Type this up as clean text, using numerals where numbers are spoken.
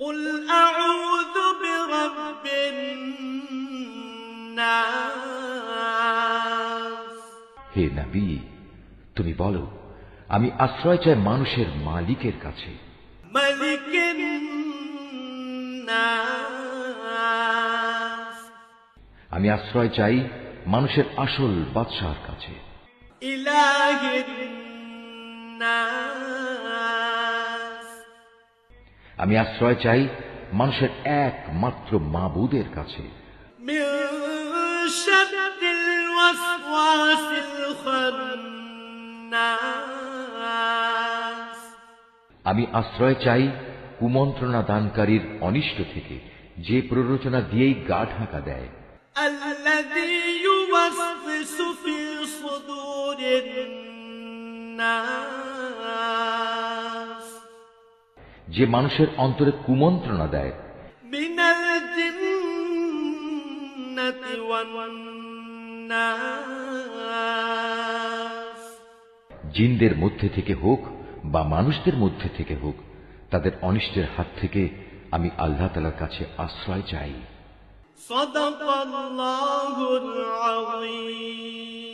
قل أعوذ برب الناس হে নবী, তুমি বলো, আমি আশ্রয় চাই মানুষের মালিকের কাছে, ملك الناس আমি আশ্রয় চাই মানুষের আসল বাদশাহর কাছে, إله الناس আমি আশ্রয় চাই মানুষের একমাত্র মাবুদের কাছে, من شر الوسواس الخناس আমি আশ্রয় চাই কুমন্ত্রণা দানকারীর অনিষ্ট থেকে, যে প্ররোচনা দিয়েই গা ঢাকা দেয়, الذي يوسوس في صدور الناس যে মানুষের অন্তরে কুমন্ত্রণা দেয়, من الجنة والناس জিনদের মধ্যে থেকে হোক বা মানুষদের মধ্যে থেকে হোক, তাদের অনিষ্টের হাত থেকে আমি আল্লাহ তাআলার কাছে আশ্রয় চাই। صدق الله العظيم।